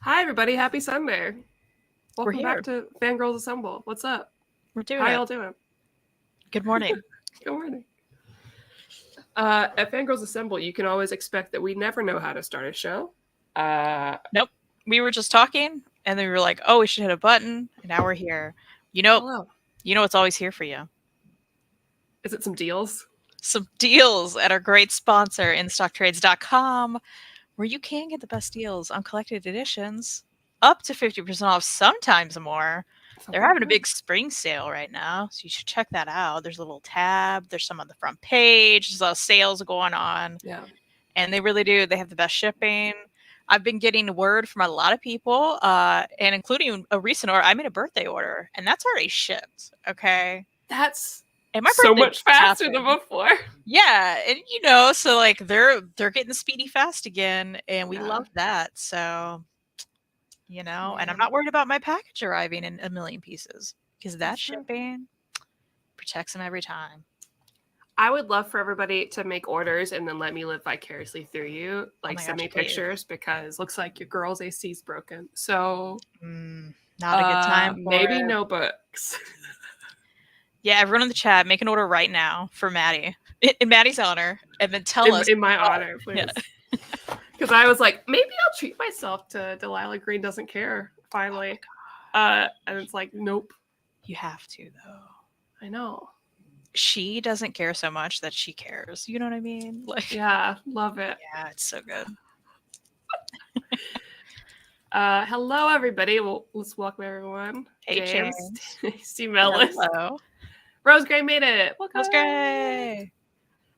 Hi, everybody. Happy Sunday. Welcome here. back to Fangirlz Assemble. What's up? We're doing How it. y'all doing? Good morning. Good morning. At Fangirlz Assemble, you can always expect that we never know how to start a show. Nope. We were just talking, and then we were like, "Oh, we should hit a button." And now we're here. Hello. You know what's always here for you? Is it some deals? Some deals at our great sponsor, InStockTrades.com, where you can get the best deals on collected editions, up to 50% off, sometimes more. They're having a big spring sale right now, so you should check that out. There's a little tab. There's some on the front page. There's a lot of sales going on. Yeah. And they really do. They have the best shipping. I've been getting word from a lot of people, and including a recent order. I made a birthday order, and that's already shipped. Okay. That's and my so birthday much faster happened. than before. Yeah, and so like they're getting speedy fast again, and we love that. So, and I'm not worried about my package arriving in a million pieces because that shipping protects them every time. I would love for everybody to make orders and then let me live vicariously through you. Like, send me pictures because looks like your girl's AC is broken. So, not a good time for maybe it. no books. Yeah, everyone in the chat, make an order right now for Maddie, in Maddie's honor, and then tell us. In my honor, please. Because I was like, maybe I'll treat myself to Delilah Green Doesn't Care, finally. And it's like, nope. You have to, though. I know. She doesn't care so much that she cares. You know what I mean? Like, yeah, love it. Yeah, it's so good. Hello, everybody. Well, let's welcome everyone. Hey, James. Steve Mellis. Hello. Rose Gray made it. Welcome. Rose Gray.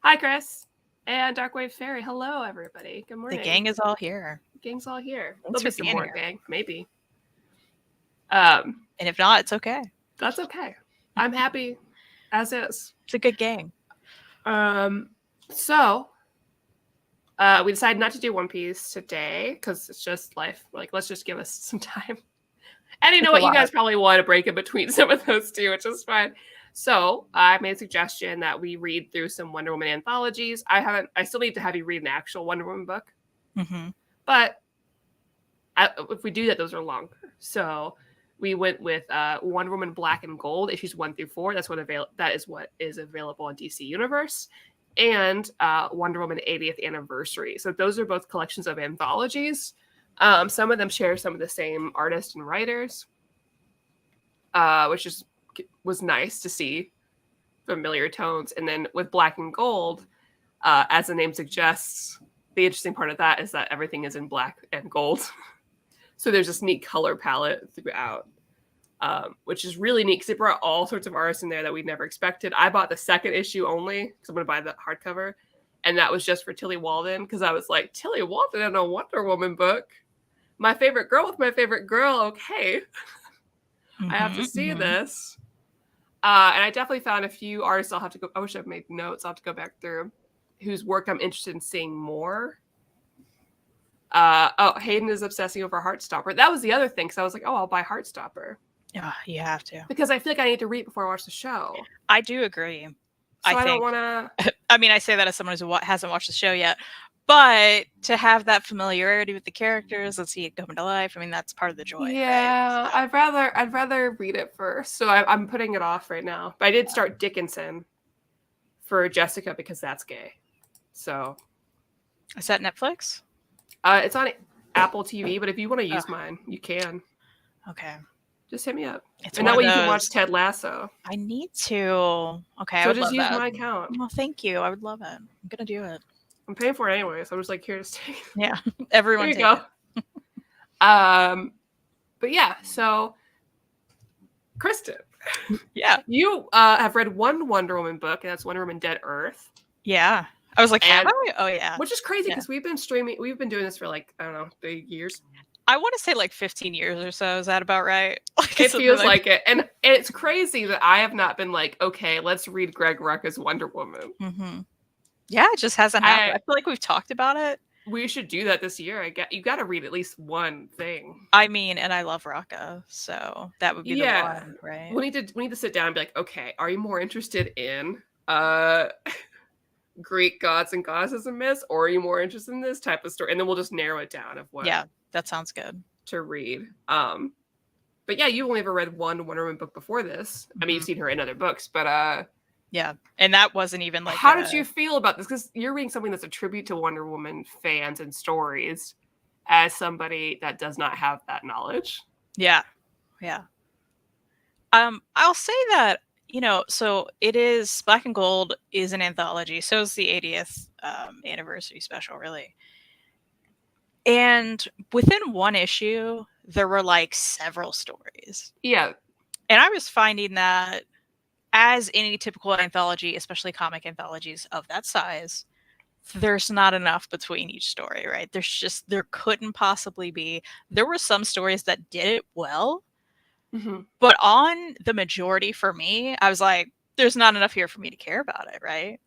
Hi, Chris. And Darkwave Fairy. Hello, everybody. Good morning. The gang is all here. The gang's all here. Thanks There'll for be some more gang, maybe. And if not, it's okay. That's okay. I'm happy as is. It's a good gang. So we decided not to do One Piece today because it's just life. Like, let's just give us some time. And you know what? You guys probably want to break in between some of those two, which is fine. So I made a suggestion that we read through some Wonder Woman anthologies. I still need to have you read an actual Wonder Woman book. Mm-hmm. But if we do that, those are longer. So we went with Wonder Woman Black and Gold, issues 1 through 4. That is what is available on DC Universe. And Wonder Woman 80th Anniversary. So those are both collections of anthologies. Some of them share some of the same artists and writers, which was nice to see familiar tones. And then with Black and Gold, as the name suggests, the interesting part of that is that everything is in black and gold. So there's this neat color palette throughout, which is really neat because it brought all sorts of artists in there that we never expected. I bought the second issue only because I'm going to buy the hardcover. And that was just for Tilly Walden because I was like, Tilly Walden in a Wonder Woman book? My favorite girl with my favorite girl. Okay. I have to see this. And I definitely found a few artists I wish I've made notes. I'll have to go back through whose work I'm interested in seeing more. Hayden is obsessing over Heartstopper. That was the other thing because I was like, I'll buy Heartstopper. Yeah, you have to. Because I feel like I need to read before I watch the show. I do agree. So I don't want to... I mean, I say that as someone who hasn't watched the show yet. But to have that familiarity with the characters, let's see it come to life. I mean, that's part of the joy. Yeah, right? So. I'd rather read it first. So I'm putting it off right now. But I did start Dickinson for Jessica because that's gay. So is that Netflix? It's on Apple TV, but if you want to use mine, you can. Okay. Just hit me up. And that way you can watch Ted Lasso. I need to. Okay, so just use my account. Well, thank you. I would love it. I'm gonna do it. I'm paying for it anyway, so I'm just like, here to stay. Yeah, everyone. There you go. But yeah, so Kristan. Yeah, you have read one Wonder Woman book, and that's Wonder Woman Dead Earth. Yeah, I was like, have I? Oh yeah, which is crazy because we've been doing this for like, I don't know, 3 years. I want to say like 15 years or so. Is that about right? It feels like it. And it's crazy that I have not been like, okay, let's read Greg Rucka's Wonder Woman. Mm-hmm. Yeah, it just hasn't happened. I feel like we've talked about it. We should do that this year. You got to read at least one thing. I mean, and I love Rucka, so that would be the one, right? We need to sit down and be like, okay, are you more interested in Greek gods and goddesses and myths, or are you more interested in this type of story? And then we'll just narrow it down of what. Yeah, that sounds good. to read. But yeah, you've only ever read one Wonder Woman book before this. I mean, you've seen her in other books, but yeah, and that wasn't even like. How did you feel about this? Because you're reading something that's a tribute to Wonder Woman fans and stories, as somebody that does not have that knowledge. Yeah. I'll say that, so it is Black and Gold is an anthology, so is the 80th anniversary special, really. And within one issue, there were like several stories. Yeah. And I was finding that, as any typical anthology, especially comic anthologies of that size, there's not enough between each story, right? There couldn't possibly be. There were some stories that did it well, but on the majority for me, I was like, there's not enough here for me to care about it, right?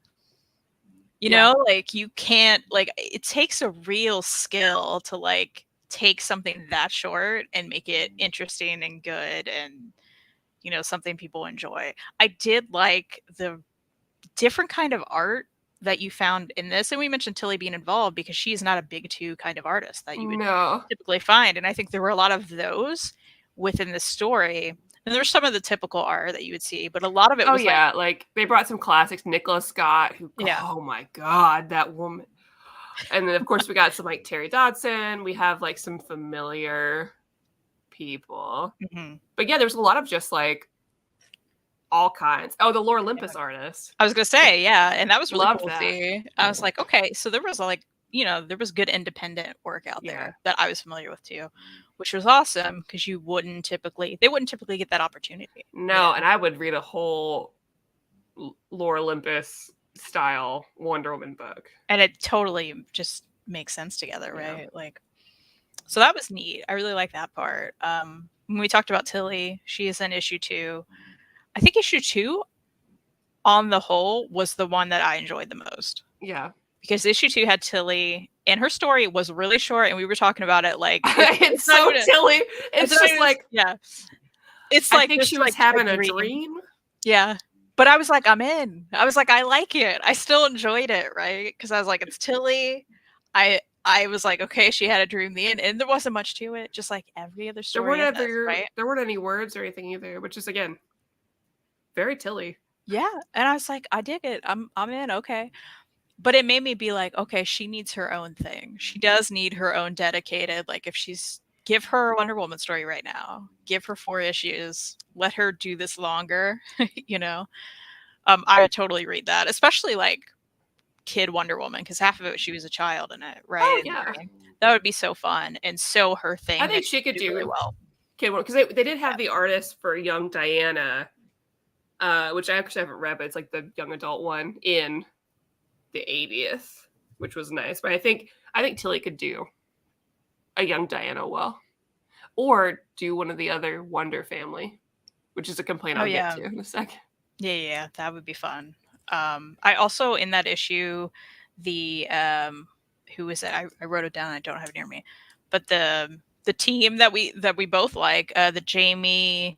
You know, like you can't, like, it takes a real skill to like take something that short and make it interesting and good and, something people enjoy. I did like the different kind of art that you found in this. And we mentioned Tilly being involved because she's not a big two kind of artist that you would typically find. And I think there were a lot of those within the story. And there's some of the typical art that you would see, but a lot of it was like they brought some classics. Nicholas Scott, who, oh my God, that woman. And then, of course, we got some like Terry Dodson. We have like some familiar people. But yeah, there's a lot of just like all kinds. Oh, the Lore Olympus artist. I was going to say, yeah. And that was really cool to see. I was like, okay, so there was like, there was good independent work out there that I was familiar with too, which was awesome because they wouldn't typically get that opportunity. No, and I would read a whole Lore Olympus style Wonder Woman book. And it totally just makes sense together, right? Like, so that was neat. I really like that part. When we talked about Tilly, she is in issue 2. I think issue 2 on the whole was the one that I enjoyed the most. Yeah. Because issue 2 had Tilly, and her story was really short, and we were talking about it like it's so Tilly. It's just like It's like I think she was like having a dream. Yeah. But I was like, I'm in. I was like, I like it. I still enjoyed it, right? Because I was like, it's Tilly. I was like, okay, she had a dream the end, and there wasn't much to it, just like every other story. There weren't any words or anything either, which is again very Tilly. Yeah, and I was like, I dig it. I'm in. Okay. But it made me be like, okay, she needs her own thing. She does need her own dedicated, like if give her a Wonder Woman story right now, give her 4 issues, let her do this longer, I would totally read that, especially like kid Wonder Woman, because half of it she was a child in it, right? Oh, yeah. That would be so fun and so her thing. I think she could do really well. Kid Wonder, because they did have the artist for Young Diana, which I actually haven't read, but it's like the young adult one in the 80th, which was nice. But I think Tilly could do a Young Diana well, or do one of the other Wonder family, which is a complaint I'll get to in a second. Yeah, that would be fun. I also, in that issue, the who is it? I wrote it down. I don't have it near me, but the team that we both like, the Jamie,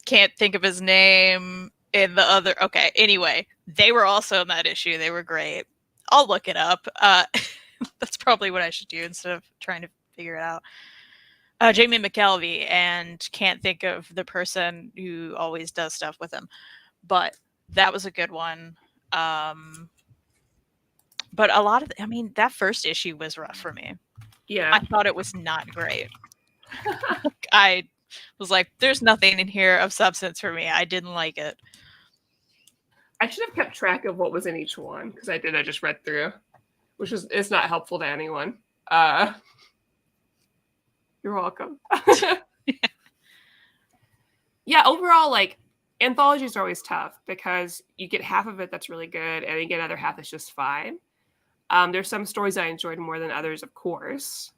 can't think of his name. And the other, okay, anyway, they were also in that issue. They were great. I'll look it up. That's probably what I should do instead of trying to figure it out. Jamie McKelvey, and can't think of the person who always does stuff with him. But that was a good one. But a lot of, that first issue was rough for me. Yeah. I thought it was not great. I was like, there's nothing in here of substance for me. I didn't like it. I should have kept track of what was in each one, because I just read through, which is not helpful to anyone. You're welcome. Yeah, overall, like, anthologies are always tough because you get half of it that's really good, and you get another half that's just fine. There's some stories I enjoyed more than others, of course.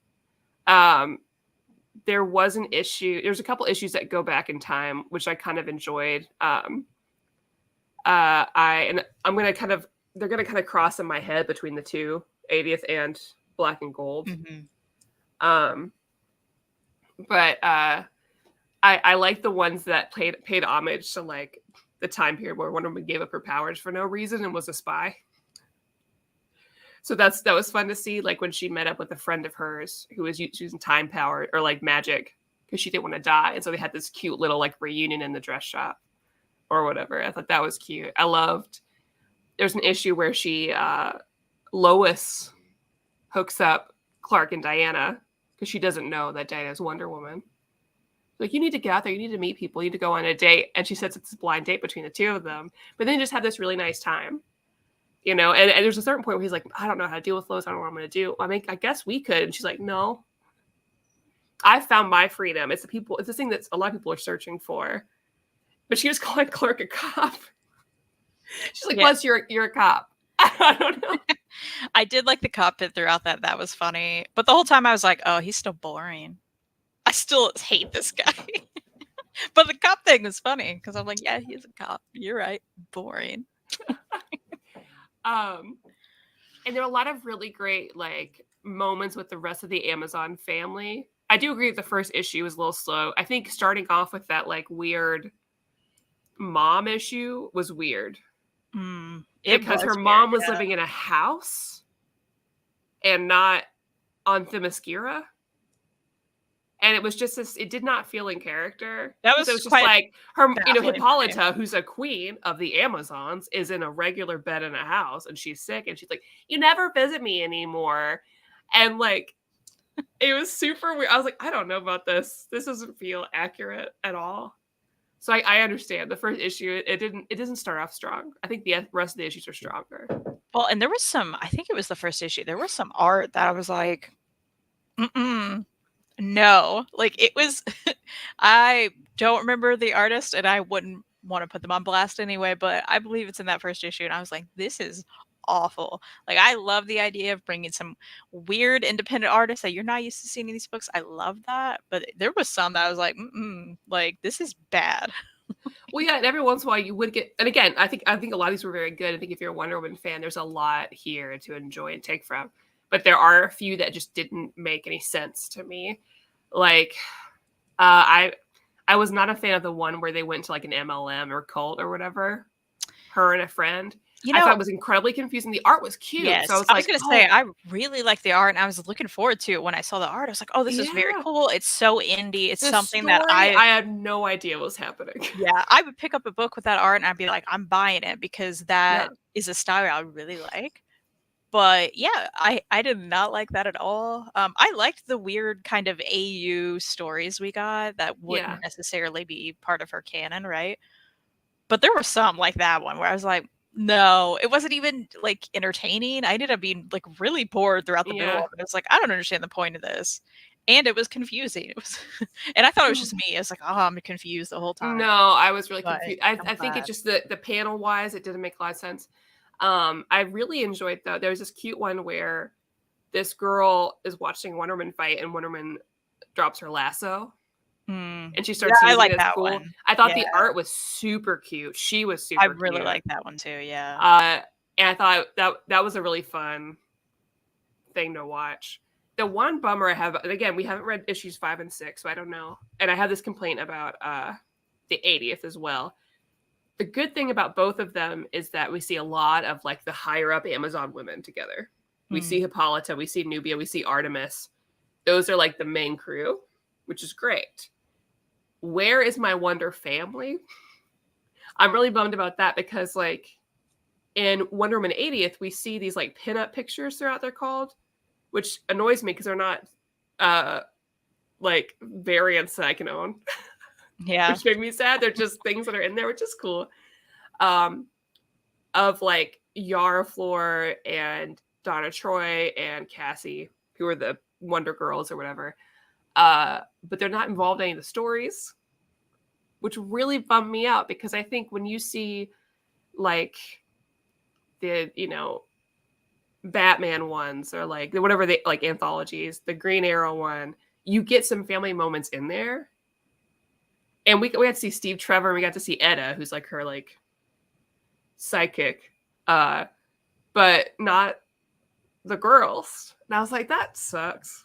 There was an issue. There's a couple issues that go back in time, which I kind of enjoyed. I'm gonna they're gonna kind of cross in my head between the two, 80th and Black and Gold. But I like the ones that paid homage to like the time period where Wonder Woman gave up her powers for no reason and was a spy. So that was fun to see, like when she met up with a friend of hers who was using time power or like magic because she didn't want to die, and so they had this cute little like reunion in the dress shop or whatever. I thought that was cute. I loved. There's an issue where Lois hooks up Clark and Diana because she doesn't know that Diana's Wonder Woman. Like, you need to get out there, you need to meet people, you need to go on a date, and she says it's a blind date between the two of them, but then just have this really nice time, and there's a certain point where he's like, I don't know how to deal with Lois, I don't know what I'm going to do. I mean, I guess we could, and she's like, no, I found my freedom. It's the thing that a lot of people are searching for. But she was calling Clark a cop. She's like, plus you're a cop. I don't know. I did like the cop bit throughout that. That was funny. But the whole time I was like, oh, he's still boring. I still hate this guy. But the cop thing was funny because I'm like, yeah, he's a cop. You're right. Boring. And there are a lot of really great like moments with the rest of the Amazon family. I do agree that the first issue was a little slow. I think starting off with that like weird mom issue was weird. Because her mom was living in a house and not on Themyscira. And it was just this, it did not feel in character. That was just quite like her, Hippolyta, who's a queen of the Amazons, is in a regular bed in a house and she's sick and she's like, you never visit me anymore. And like, it was super weird. I was like, I don't know about this. This doesn't feel accurate at all. So I understand the first issue. It doesn't start off strong. I think the rest of the issues are stronger. Well, and there was some, I think it was the first issue. There was some art that I was like, no, like it was, I don't remember the artist and I wouldn't want to put them on blast anyway, but I believe it's in that first issue. And I was like, this is awful. Like, I love the idea of bringing some weird independent artists that you're not used to seeing in these books. I love that. But there was some that I was like, like, this is bad. Well, yeah, and every once in a while you would get, and again, I think a lot of these were very good. I think if you're a Wonder Woman fan, there's a lot here to enjoy and take from. But there are a few that just didn't make any sense to me. Like, I was not a fan of the one where they went to like an MLM or cult or whatever. Her and a friend. I thought it was incredibly confusing. The art was cute. Yes, so I was going to say, I really like the art, and I was looking forward to it when I saw the art. I was like, oh, this is very cool. It's so indie. It's something that I had no idea what was happening. Yeah, I would pick up a book with that art, and I'd be like, I'm buying it because that is a style I really like. But yeah, I did not like that at all. I liked the weird kind of AU stories we got that wouldn't necessarily be part of her canon, right? But there were some like that one where I was like, no, it wasn't even like entertaining. I ended up being like really bored throughout the middle of it. I was like, I don't understand the point of this. And it was confusing. It was, and I thought it was just me. I was like, oh, I'm confused the whole time. No, I was really confused. I think it just the panel wise, it didn't make a lot of sense. I really enjoyed though. There was this cute one where this girl is watching Wonder Woman fight, and Wonder Woman drops her lasso, and she starts. I like that one. I thought the art was super cute. She was super. I really like that one too. Yeah. And I thought that was a really fun thing to watch. The one bummer I have, and again, we haven't read issues 5 and 6, so I don't know. And I have this complaint about the 80th as well. The good thing about both of them is that we see a lot of like the higher up Amazon women together. We see Hippolyta, we see Nubia, we see Artemis. Those are like the main crew, which is great. Where is my Wonder family? I'm really bummed about that because like in Wonder Woman 80th, we see these like pinup pictures throughout they're called, which annoys me because they're not like variants that I can own. Yeah. Which made me sad. They're just things that are in there, which is cool. Of like Yara Flor and Donna Troy and Cassie, who are the Wonder Girls or whatever. But they're not involved in any of the stories, which really bummed me out because I think when you see like the, Batman ones or like whatever they like anthologies, the Green Arrow one, you get some family moments in there. And we got to see Steve Trevor, and we got to see Etta, who's like her like psychic, but not the girls. And I was like, that sucks.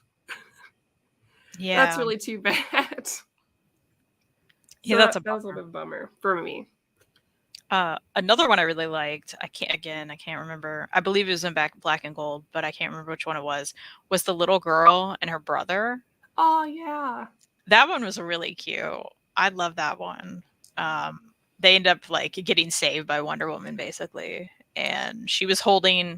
Yeah, that's really too bad. Yeah, that was a little bit of a bummer for me. Another one I really liked, I can't remember. I believe it was in Black and Gold, but I can't remember which one it was the little girl and her brother. Oh yeah. That one was really cute. I love that one. They end up like getting saved by Wonder Woman basically. And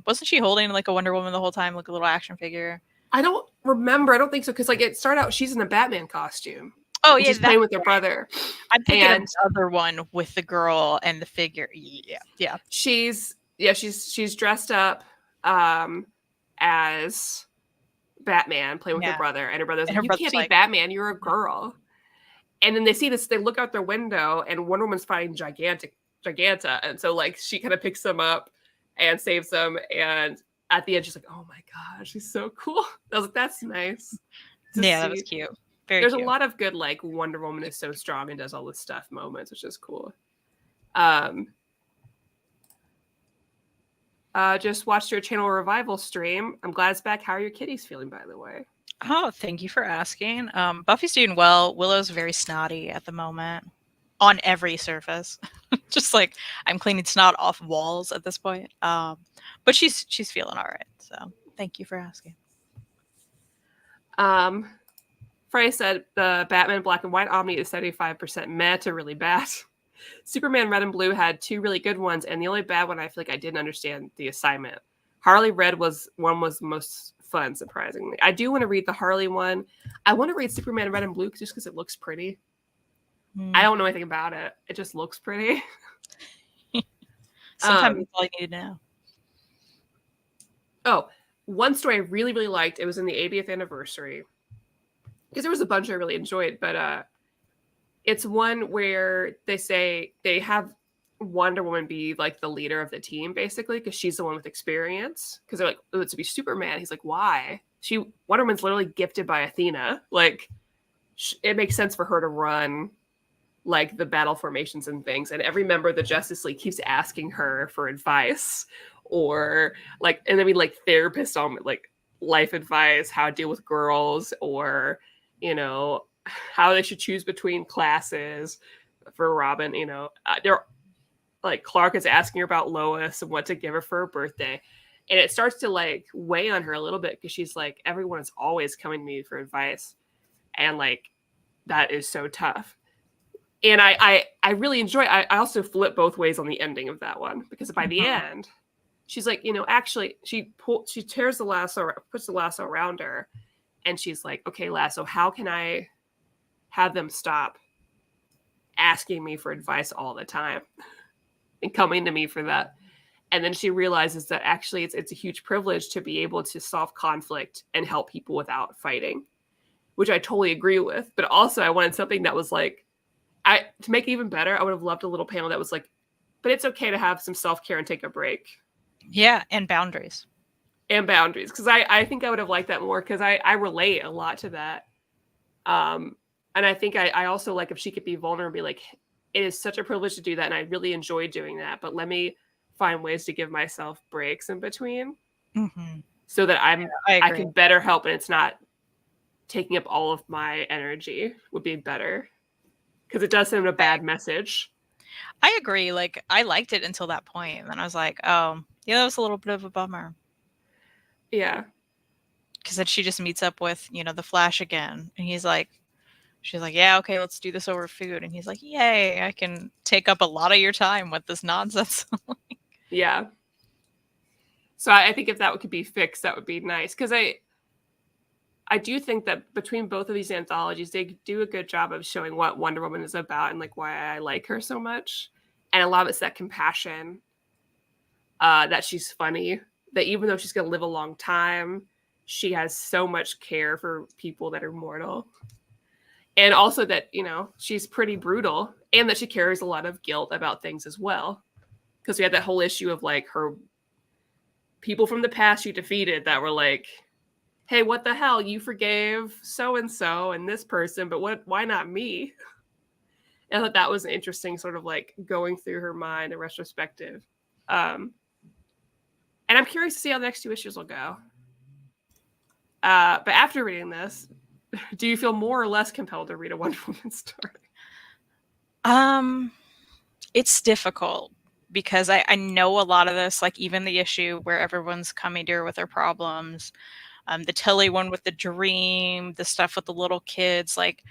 wasn't she holding like a Wonder Woman the whole time, like a little action figure? I don't remember. I don't think so. Because like it started out, she's in a Batman costume. Oh yeah, she's playing with her brother. I'm thinking of the other one with the girl and the figure. Yeah. She's dressed up as Batman playing with her brother, and her brother's like, you can't be Batman, you're a girl. And then they see this, they look out their window, and Wonder Woman's fighting Giganta, and so like she kind of picks them up and saves them, and at the end she's like, oh my god, she's so cool. I was like, that's nice. That was cute. There's a lot of good like Wonder Woman is so strong and does all this stuff moments, which is cool. Just watched your channel revival stream. I'm glad it's back. How are your kitties feeling, by the way? Oh, thank you for asking. Buffy's doing well. Willow's very snotty at the moment on every surface. Just like I'm cleaning snot off walls at this point. But she's feeling all right. So thank you for asking. Frey said the Batman Black and White Omni is 75% meh to really bad. Superman Red and Blue had 2 really good ones, and the only bad one I feel like I didn't understand the assignment. Harley Red was most fun, surprisingly. I do want to read the Harley one. I want to read Superman Red and Blue just because it looks pretty. I don't know anything about it. It just looks pretty. Sometimes that's all you need to know. Oh, one story I really, really liked. It was in the 80th anniversary. Because there was a bunch I really enjoyed, but it's one where they say they have Wonder Woman be like the leader of the team, basically, because she's the one with experience. Because they're like, oh, it's to be Superman. He's like, why? Wonder Woman's literally gifted by Athena. Like, it makes sense for her to run like the battle formations and things. And every member of the Justice League keeps asking her for advice, or like, and I mean, like therapist on like life advice, how to deal with girls, or you know, how they should choose between classes for Robin. You know, they're like Clark is asking her about Lois and what to give her for her birthday. And it starts to like weigh on her a little bit because she's like, everyone is always coming to me for advice. And like, that is so tough. And I really enjoy, I also flip both ways on the ending of that one, because by the end, she's like, you know, actually she tears the lasso, puts the lasso around her. And she's like, okay, Lasso, how can I have them stop asking me for advice all the time and coming to me for that? And then she realizes that actually it's a huge privilege to be able to solve conflict and help people without fighting, which I totally agree with. But also I wanted something that was like, to make it even better, I would have loved a little panel that was like, but it's okay to have some self-care and take a break. Yeah, and boundaries. Because I think I would have liked that more, because I relate a lot to that. And I think I also like if she could be vulnerable and be like, it is such a privilege to do that, and I really enjoy doing that, but let me find ways to give myself breaks in between, so that I can better help, and it's not taking up all of my energy would be better, because it does send a bad message. I agree. Like, I liked it until that point, and then I was like, oh, yeah, that was a little bit of a bummer. Yeah. Because then she just meets up with, you know, the Flash again. And she's like, yeah, okay, let's do this over food. And he's like, yay, I can take up a lot of your time with this nonsense. Yeah. So I think if that could be fixed, that would be nice. Because I do think that between both of these anthologies, they do a good job of showing what Wonder Woman is about and like why I like her so much. And a lot of it's that compassion, that she's funny, that even though she's going to live a long time, she has so much care for people that are mortal. And also that, you know, she's pretty brutal, and that she carries a lot of guilt about things as well. Because we had that whole issue of like her people from the past she defeated that were like, hey, what the hell? You forgave so-and-so and this person, but why not me? And I thought that was an interesting sort of like going through her mind, a retrospective. And I'm curious to see how the next 2 issues will go. But after reading this, do you feel more or less compelled to read a Wonder Woman story? It's difficult because I know a lot of this, like even the issue where everyone's coming to her with their problems, the Tilly one with the dream, the stuff with the little kids, like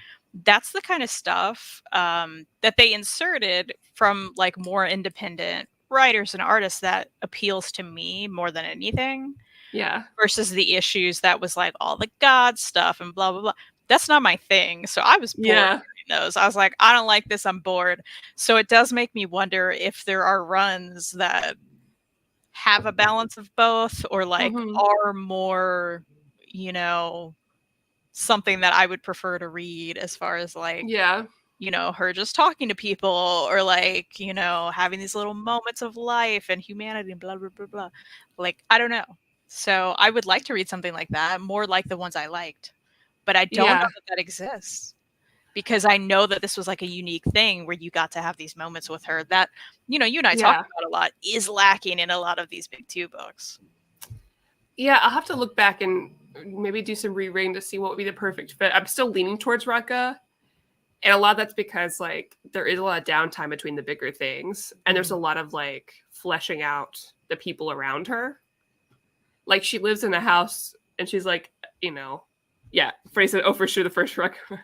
that's the kind of stuff that they inserted from like more independent writers and artists that appeals to me more than anything. Yeah. Versus the issues that was like all the God stuff and blah blah blah. That's not my thing. So I was bored reading those. I was like, I don't like this. I'm bored. So it does make me wonder if there are runs that have a balance of both, or like are more, you know, something that I would prefer to read as far as like, you know, her just talking to people, or like, you know, having these little moments of life and humanity and blah blah blah blah. Like, I don't know. So I would like to read something like that, more like the ones I liked. But I don't know that exists, because I know that this was like a unique thing where you got to have these moments with her that, you know, you and I talk about a lot, is lacking in a lot of these big two books. Yeah, I'll have to look back and maybe do some rereading to see what would be the perfect fit. I'm still leaning towards Rucka. And a lot of that's because like there is a lot of downtime between the bigger things. And there's a lot of like fleshing out the people around her. Like she lives in a house and she's like, you know, Freddie said, oh, for sure, the first record.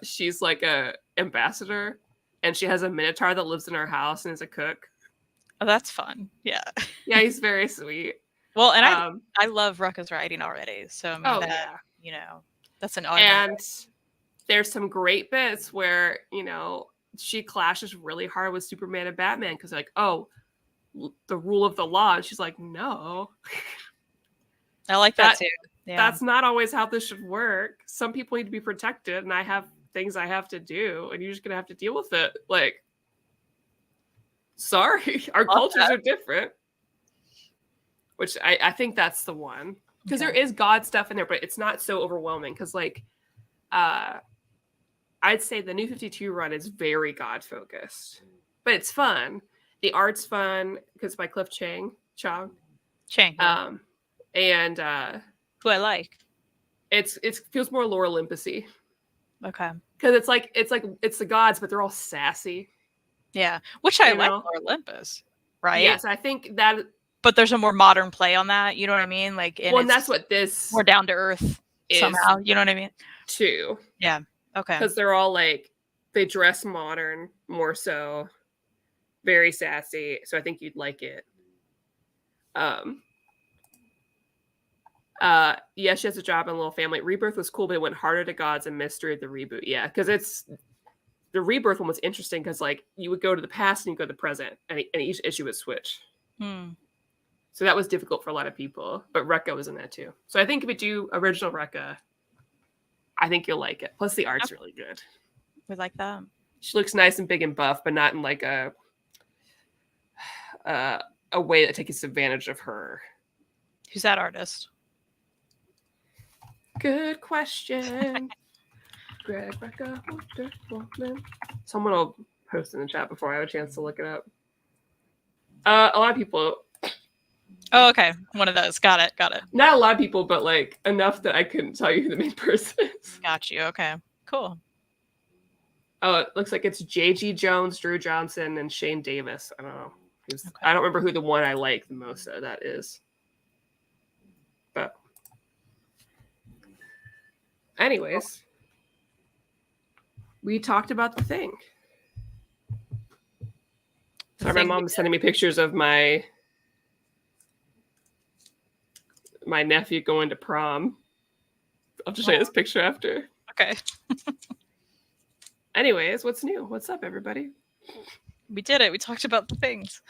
She's like a ambassador, and she has a minotaur that lives in her house and is a cook. Oh, that's fun. Yeah. Yeah, he's very sweet. Well, and I love Rucka's writing already. So I mean, you know, that's an automatic. And there's some great bits where, you know, she clashes really hard with Superman and Batman because like, oh, the rule of the law. And she's like, no. I like that too. Yeah. That's not always how this should work. Some people need to be protected, and I have things I have to do, and you're just going to have to deal with it. Like, sorry, our cultures are different. Which I think that's the one. Because there is God stuff in there, but it's not so overwhelming. Because, like, I'd say the New 52 run is very God-focused. But it's fun. The art's fun, because by Cliff Chang. And who I like. It feels more Lore Olympus-y. Okay. Because it's the gods, but they're all sassy. Yeah, which I like Lore Olympus, right? Yes, I think that. But there's a more modern play on that. You know what I mean? Like, and that's what this more down to earth somehow. You know what I mean? Too. Yeah. Okay. Because they're all like they dress modern more so, very sassy. So I think you'd like it. She has a job in a little family. Rebirth was cool, but it went harder to gods and mystery of the reboot. Yeah, because it's the Rebirth one was interesting because like you would go to the past and you go to the present, and each issue would switch. So that was difficult for a lot of people. But Rucka was in that too. So I think if we do original Rucka, I think you'll like it. Plus the art's really good. We like that. She looks nice and big and buff, but not in like a way that takes advantage of her. Who's that artist? Good question. Greg Rucka. Someone will post in the chat before I have a chance to look it up. A lot of people. Oh, okay. One of those. Got it. Not a lot of people, but like enough that I couldn't tell you who the main person is. Got you. Okay. Cool. Oh, it looks like it's J.G. Jones, Drew Johnson, and Shane Davis. I don't know. I don't remember who the one I like the most of that is. But anyways, we talked about the thing. Sorry, my mom was sending me pictures of my nephew going to prom. I'll just show you this picture after. Okay. Anyways, what's new? What's up, everybody? We did it. We talked about the things.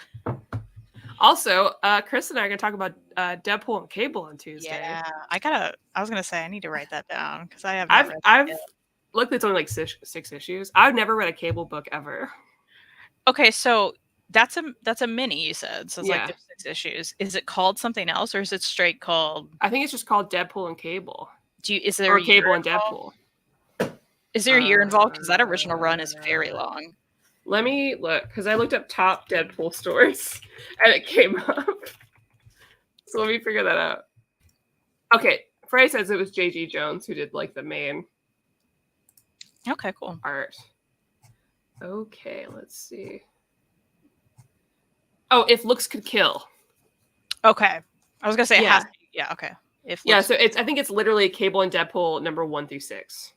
Also, Chris and I are going to talk about Deadpool and Cable on Tuesday. Yeah, I was going to say I need to write that down because I have. I've looked. It's only like six issues. I've never read a Cable book ever. Okay, so that's a mini. You said so. It's like there's 6 issues. Is it called something else, or is it straight called? I think it's just called Deadpool and Cable. Is there or Cable and Deadpool? Is there a year involved? Because that original run is very long. Let me look, because I looked up top Deadpool stories, and it came up. So let me figure that out. Okay, Frey says it was J.G. Jones who did, like, the main Okay, cool. art. Okay, let's see. Oh, if looks could kill. Okay. I was gonna say it Yeah. has to be. Yeah, okay. If Yeah, looks... so I think it's literally Cable and Deadpool number 1 through 6.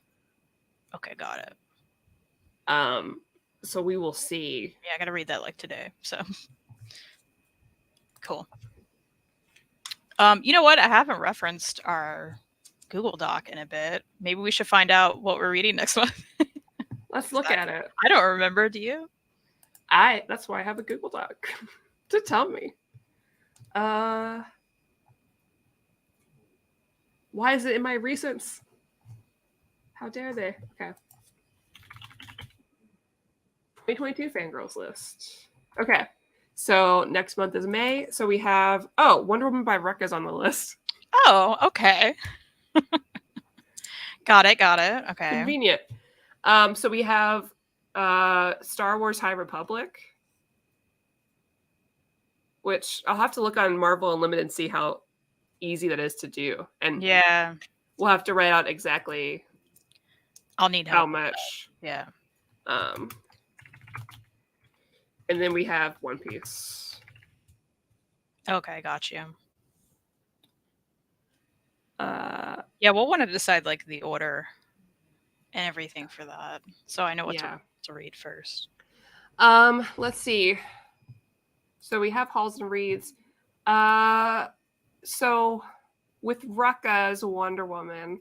Okay, got it. So we will see. Yeah, I gotta read that like today. So cool. You know what? I haven't referenced our Google Doc in a bit. Maybe we should find out what we're reading next month. Let's look at it. I don't remember. Do you? That's why I have a Google Doc to tell me. Why is it in my recents? How dare they? Okay. 2022 Fangirlz list. Okay. So next month is May. So we have Wonder Woman by Rucka's on the list. Oh, okay. Got it. Okay. Convenient. So we have Star Wars High Republic, which I'll have to look on Marvel Unlimited and see how easy that is to do. And yeah, we'll have to write out exactly I'll need how help. much. Yeah. And then we have One Piece. Okay, got you. Yeah, we'll want to decide like the order and everything for that, so I know what to read first. Let's see. So we have hauls and reads. So with Rucka's Wonder Woman,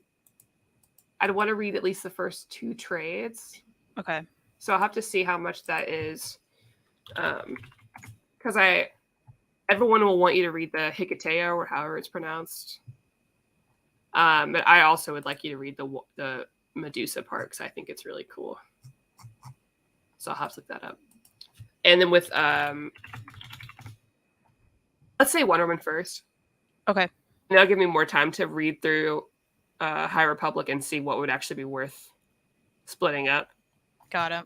I'd want to read at least the first 2 trades. Okay. So I'll have to see how much that is. Because everyone will want you to read the Hikateo or however it's pronounced. But I also would like you to read the Medusa part because I think it's really cool. So I'll have to look that up. And then with let's say Wonder Woman first. Okay. And that'll give me more time to read through High Republic and see what would actually be worth splitting up. Got it.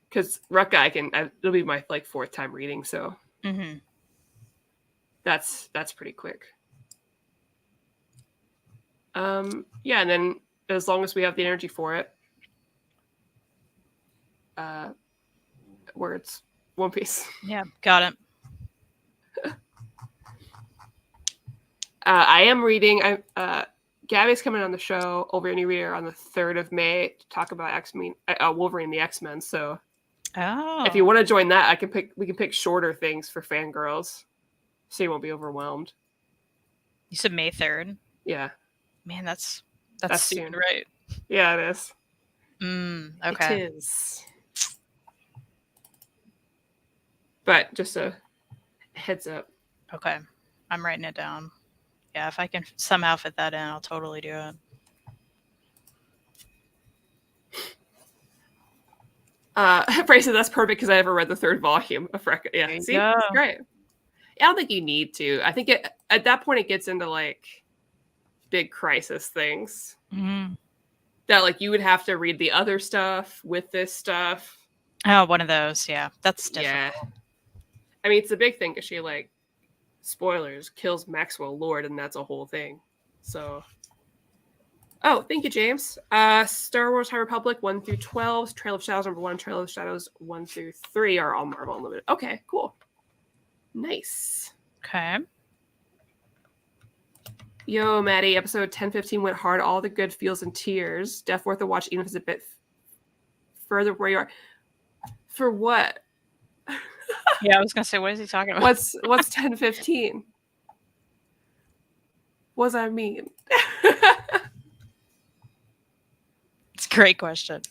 Because Rucka, it'll be my 4th time reading, so that's pretty quick. Yeah, and then as long as we have the energy for it, words, One Piece. Yeah, got it. I am reading. Gabby's coming on the show, Wolverine Reader, on the 3rd of May to talk about X-Men, Wolverine the X-Men. So, if you want to join that, we can pick shorter things for Fangirlz, so you won't be overwhelmed. You said May 3rd. Yeah. Man, that's soon, right? Yeah, it is. Okay. It is. But just a heads up. Okay. I'm writing it down. Yeah, if I can somehow fit that in, I'll totally do it. Bray said that's perfect because I never read the 3rd volume of Rucka. Yeah, see, it's great. I don't think you need to. I think at that point it gets into big crisis things that you would have to read the other stuff with this stuff. Oh, one of those. Yeah, that's difficult. Yeah. I mean, it's a big thing because she spoilers, kills Maxwell Lord, and that's a whole thing. So, thank you, James. Star Wars High Republic 1 through 12, Trail of Shadows number 1, Trail of Shadows 1 through 3 are all Marvel Unlimited. Okay, cool. Nice. Okay. Yo, Maddie, episode 1015 went hard. All the good feels and tears. Def worth a watch, even if it's a bit further where you are. For what? Yeah, I was gonna say, what is he talking about? What's 1015? What does that mean? It's a great question.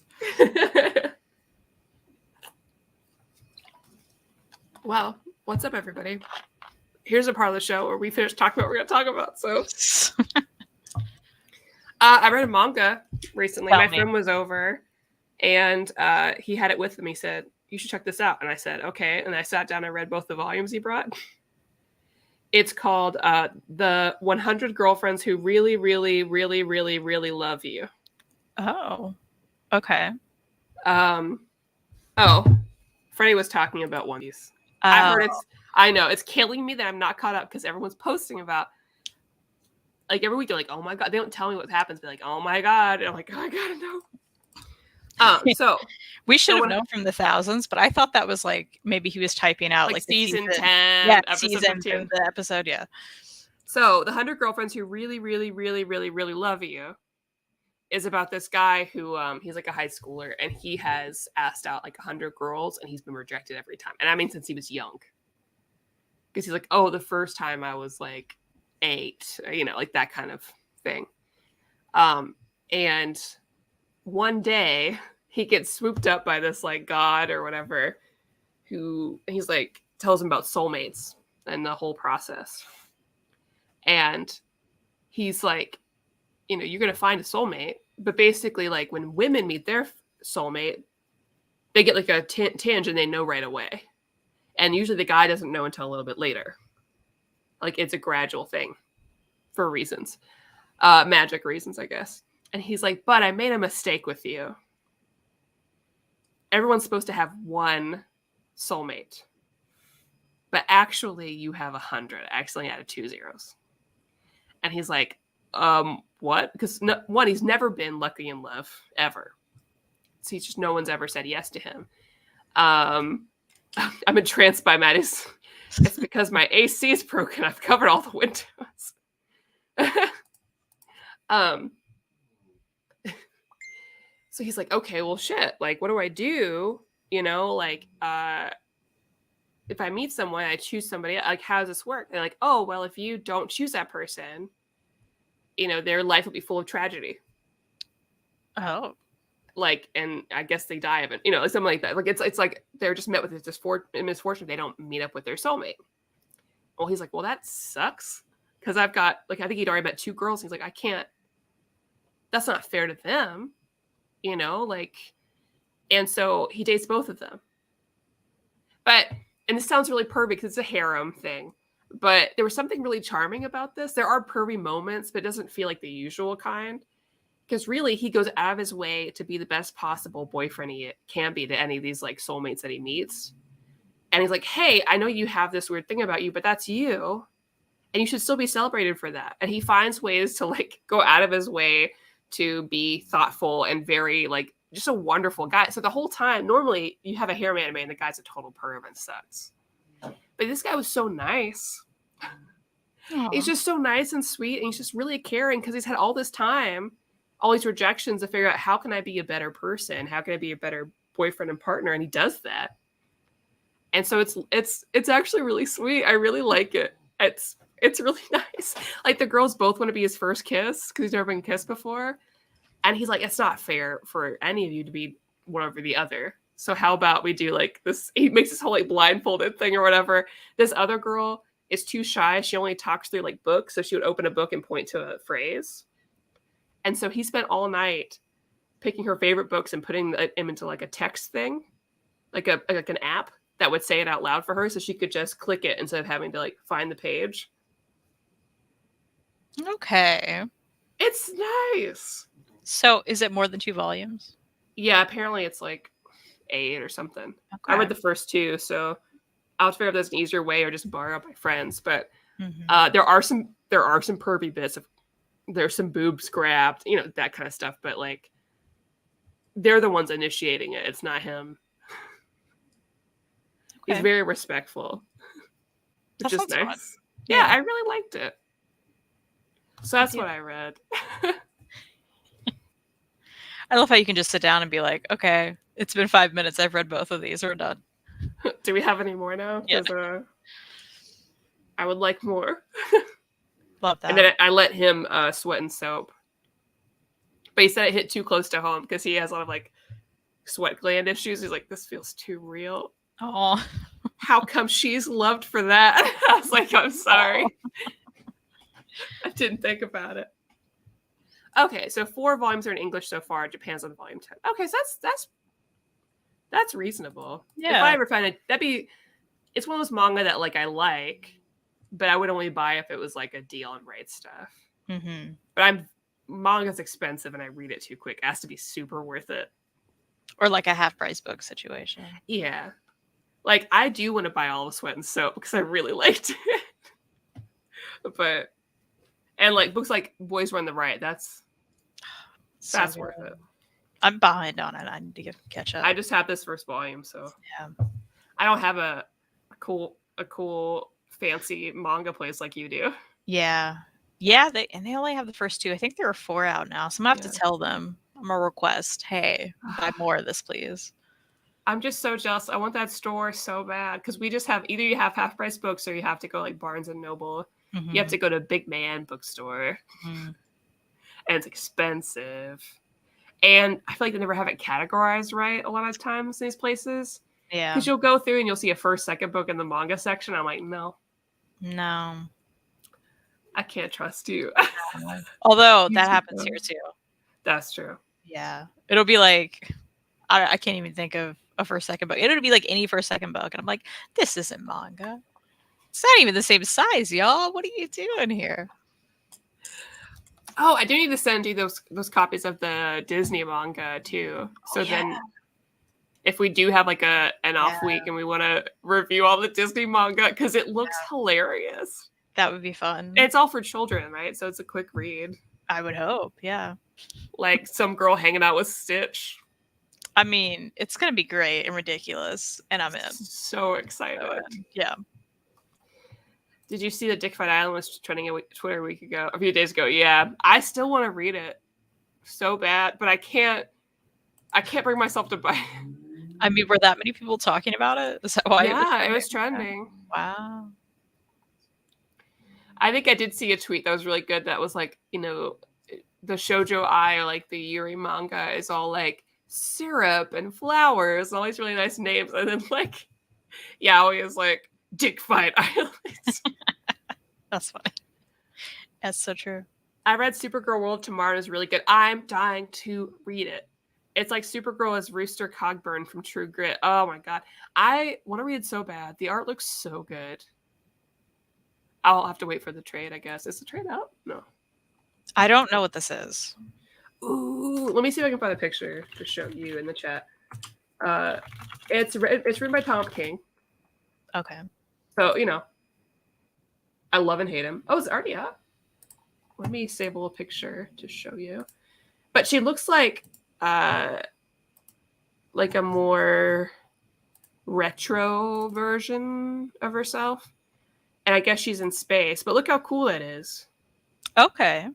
Well, what's up, everybody? Here's a part of the show where we finish talking about what we're going to talk about. So, I read a manga recently. My friend was over, and he had it with him. He said, "You should check this out." And I said, "Okay." And I sat down and read both the volumes he brought. It's called The 100 Girlfriends Who Really, Really, Really, Really, Really Love You. Oh, okay. Freddie was talking about One Piece. I know it's killing me that I'm not caught up because everyone's posting about every week they're like, "Oh my god!" They don't tell me what happens. They're like, "Oh my god!" And I'm like, "Oh, I gotta know." So we should have when, known from the thousands, but I thought that was like maybe he was typing out like the season 10, yeah, episode season 15. the episode, yeah. So the 100 Girlfriends Who Really, Really, Really, Really, Really Love You is about this guy who he's like a high schooler, and he has asked out like 100 girls, and he's been rejected every time. And I mean, since he was young, because he's like, oh, the first time I was like 8, you know, like that kind of thing. And one day he gets swooped up by this like god or whatever, who he's like tells him about soulmates and the whole process. And he's like, you know, you're going to find a soulmate. But basically, like, when women meet their soulmate, they get like a tinge and they know right away. And usually the guy doesn't know until a little bit later. Like, it's a gradual thing for reasons. Magic reasons, I guess. And he's like, but I made a mistake with you. Everyone's supposed to have one soulmate. But actually, you have 100. I accidentally added 2 zeros. And he's like, what? Because one, he's never been lucky in love ever. So he's just, no one's ever said yes to him. I'm entranced by Maddie's. It's because my AC is broken. I've covered all the windows. So he's like, okay, well, shit. Like, what do I do? You know, like, if I meet someone, I choose somebody. Like, how does this work? They're like, oh, well, if you don't choose that person, you know, their life will be full of tragedy. Oh. Like, and I guess they die of it, you know, something like that. Like, it's like they're just met with this misfortune. They don't meet up with their soulmate. Well, he's like, well, that sucks. Because I've got, like, I think he'd already met 2 girls. He's like, I can't, that's not fair to them, you know, like, and so he dates both of them. But, and this sounds really pervy because it's a harem thing. But there was something really charming about this. There are pervy moments, but it doesn't feel like the usual kind. Because really, he goes out of his way to be the best possible boyfriend he can be to any of these like soulmates that he meets. And he's like, hey, I know you have this weird thing about you, but that's you. And you should still be celebrated for that. And he finds ways to like go out of his way to be thoughtful and very like just a wonderful guy. So the whole time, normally you have a harem anime and the guy's a total perv and sucks. But this guy was so nice. Aww. He's just so nice and sweet. And he's just really caring because he's had all this time, all these rejections to figure out how can I be a better person? How can I be a better boyfriend and partner? And he does that. And so it's actually really sweet. I really like it. It's really nice. Like the girls both want to be his first kiss because he's never been kissed before. And he's like, it's not fair for any of you to be one over the other. So how about we do like this? He makes this whole like blindfolded thing or whatever. This other girl is too shy. She only talks through like books. So she would open a book and point to a phrase. And so he spent all night picking her favorite books and putting them into like a text thing, like an app that would say it out loud for her. So she could just click it instead of having to like find the page. Okay. It's nice. So is it more than 2 volumes? Yeah, apparently it's like 8 or something. Okay. I read the first 2, so I'll figure out if there's an easier way or just borrow my friends. But there are some pervy bits of there's some boobs grabbed, you know, that kind of stuff. But like they're the ones initiating it. It's not him. Okay. He's very respectful, which is nice. Fun. Yeah, I really liked it. So that's what I read. I love how you can just sit down and be like, okay, it's been 5 minutes. I've read both of these. We're done. Do we have any more now? Because I would like more. Love that. And then I let him sweat and soap. But he said it hit too close to home because he has a lot of like sweat gland issues. He's like, this feels too real. Oh, how come she's loved for that? I was like, I'm sorry. I didn't think about it. Okay, so 4 volumes are in English so far. Japan's on volume 10. Okay, so that's reasonable. Yeah. If I ever find it, it's one of those manga that like I like, but I would only buy if it was like a deal and right stuff. Mm-hmm. But manga's expensive and I read it too quick. It has to be super worth it. Or like a half-price book situation. Yeah. Like I do want to buy all of Sweat and Soap because I really liked it. And like books like Boys Run the Riot, that's worth it. I'm behind on it. I need to catch up. I just have this first volume, so Yeah. I don't have a cool fancy manga place like you do. Yeah. They only have the first 2. I think there are 4 out now. So I'm gonna have to tell them. I'm gonna request, hey, buy more of this, please. I'm just so jealous. I want that store so bad because we just have either you have half price books or you have to go like Barnes and Noble. Mm-hmm. You have to go to a big man bookstore, Mm-hmm. and it's expensive. And I feel like they never have it categorized right a lot of times in these places. Yeah. Because you'll go through and you'll see a first, second book in the manga section. I'm like, no, I can't trust you. Although that happens here too. That's true. Yeah. It'll be like, I can't even think of a first, second book. It'll be like any first, second book. And I'm like, this isn't manga. It's not even the same size, y'all. What are you doing here? Oh, I do need to send you those copies of the Disney manga too. So then if we do have like an off week and we want to review all the Disney manga, because it looks hilarious. That would be fun. It's all for children, right? So it's a quick read. I would hope, yeah. Like some girl hanging out with Stitch. I mean, it's going to be great and ridiculous, and I'm in. So excited. Yeah. Did you see that Dick Fight Island was trending on Twitter a few days ago? Yeah. I still want to read it so bad, but I can't bring myself to buy it. I mean, were that many people talking about it? Is that why it was trending? Wow. I think I did see a tweet that was really good that was like, you know, the shoujo ai or like the Yuri manga is all like syrup and flowers, all these really nice names. And then like Yaoi is like Dick Fight Island. That's funny. That's so true. I read Supergirl World Tomorrow is really good. I'm dying to read it. It's like Supergirl as Rooster Cogburn from True Grit. Oh my god. I want to read it so bad. The art looks so good. I'll have to wait for the trade, I guess. Is the trade out? No. I don't know what this is. Ooh, let me see if I can find a picture to show you in the chat. It's written by Tom King. Okay. So, you know, I love and hate him. Oh, it's already out. Let me save a little picture to show you. But she looks like a more retro version of herself. And I guess she's in space. But look how cool that is. Okay.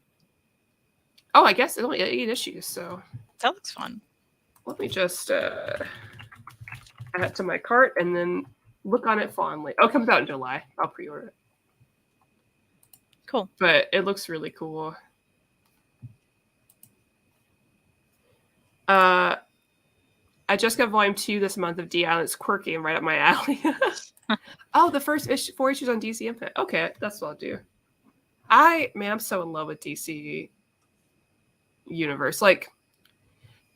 Oh, I guess it's only 8 issues, so. That looks fun. Let me just add it to my cart and then look on it fondly. Oh, it comes out in July. I'll pre-order it. Cool. But it looks really cool. I just got volume 2 this month of D Island. It's quirky and right up my alley. Oh, the first 4 issues on DC Infinite. Okay, that's what I'll do. I'm so in love with DC Universe. Like,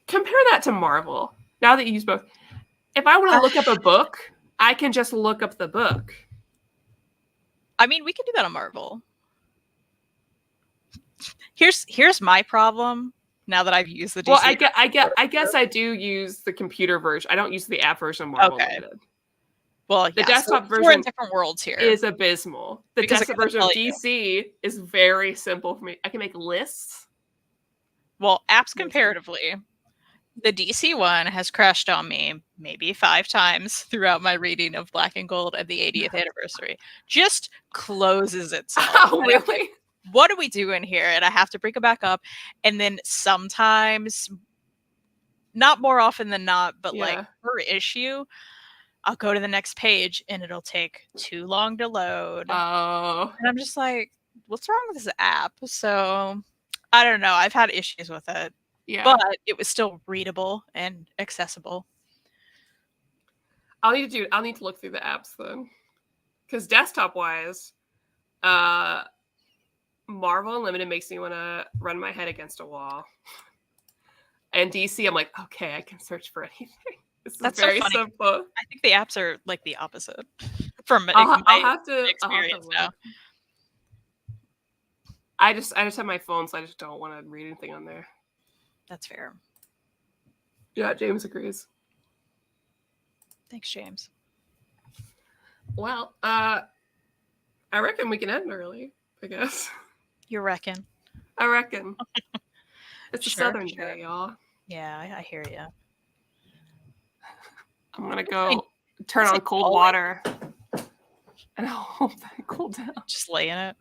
compare that to Marvel. Now that you use both. If I want to look up a book, I can just look up the book. I mean, we can do that on Marvel. Here's my problem. Now that I've used the DC. Well, I guess I do use the computer version. I don't use the app version of Marvel. Okay. Well, the desktop version we're in different worlds here. Is abysmal. The desktop version of DC is very simple for me. I can make lists. Well, apps comparatively, the DC one has crashed on me maybe 5 times throughout my reading of Black and Gold at the 80th anniversary. Just closes itself. Oh, really? What are we doing here? And I have to bring it back up. And then sometimes, not more often than not, but like per issue, I'll go to the next page and it'll take too long to load. Oh. And I'm just like, what's wrong with this app? So I don't know. I've had issues with it. Yeah. But it was still readable and accessible. I'll need to look through the apps then. Because desktop wise, Marvel Unlimited makes me want to run my head against a wall. And DC, I'm like, okay, I can search for anything. That's very so simple. I think the apps are like the opposite from I'll have to experience now. I just have my phone, so I just don't want to read anything on there. That's fair. Yeah, James agrees. Thanks, James. Well, I reckon we can end early, I guess. You reckon? I reckon. It's a southern day, y'all. Yeah, I hear you. I'm gonna go turn on cold water and hope that it cool down. Just lay in it.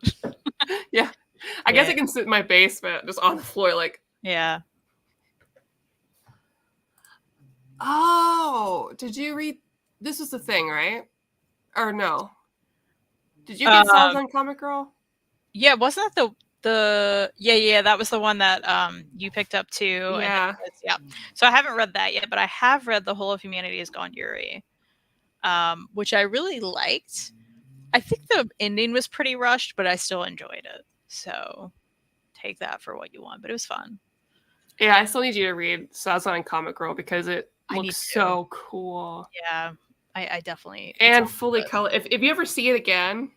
Yeah. I guess I can sit in my basement just on the floor like. Yeah. Oh, did you read? This was the thing, right? Or no? Did you get Cells on Comic Girl? Yeah, wasn't that yeah, that was the one that you picked up too. Yeah. Yeah. So I haven't read that yet, but I have read The Whole of Humanity Is Gone Yuri, which I really liked. I think the ending was pretty rushed, but I still enjoyed it. So take that for what you want, but it was fun. Yeah, I still need you to read Cells on Comic Girl because it looks so cool. Yeah, I definitely. And fully color. If you ever see it again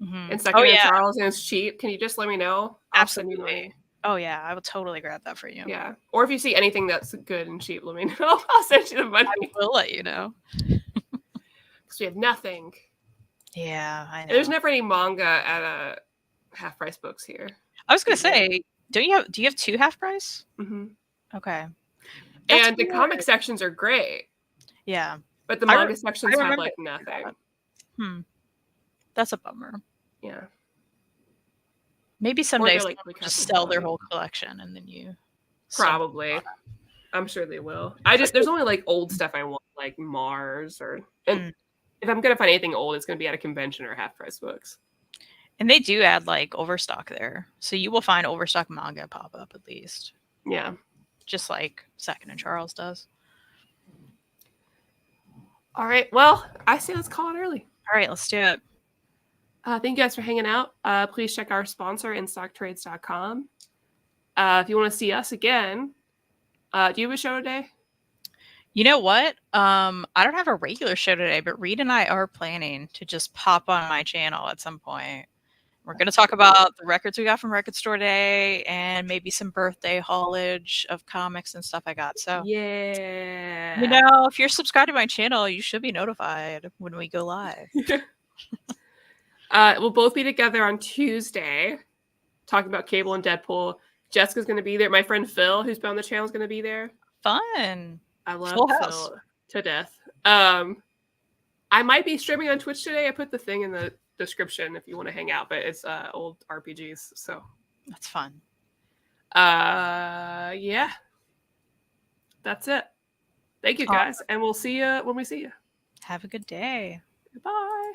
in Second and Charles and it's cheap, can you just let me know? I'll send you money. Oh yeah, I will totally grab that for you. Yeah. Or if you see anything that's good and cheap, let me know. I'll send you the money. I will let you know. Because we have nothing. Yeah, I know. There's never any manga at half price books here. I was gonna say, do you have 2 half price? Mm-hmm. Okay. And the comic sections are great. Yeah. But the manga sections have like nothing. That's a bummer. Yeah. Maybe someday like, just sell their whole collection and then you probably. I'm sure they will. There's only like old stuff I want, like Mars and if I'm gonna find anything old, it's gonna be at a convention or half price books. And they do add like overstock there. So you will find overstock manga pop up at least. Yeah. Just like Second and Charles does. All right. Well, I say let's call it early. All right, let's do it. Thank you guys for hanging out. Please check our sponsor, InStockTrades.com. If you want to see us again, do you have a show today? You know what? I don't have a regular show today, but Reed and I are planning to just pop on my channel at some point. We're going to talk about the records we got from Record Store Day and maybe some birthday haulage of comics and stuff I got. So, yeah. You know, if you're subscribed to my channel, you should be notified when we go live. We'll both be together on Tuesday talking about Cable and Deadpool. Jessica's going to be there. My friend Phil, who's been on the channel, is going to be there. Fun. I love Phil to death. I might be streaming on Twitch today. I put the thing in the description if you want to hang out, but it's old RPGs, so that's fun. Yeah, that's it. Thank you guys, and we'll see you when we see you. Have a good day. Bye.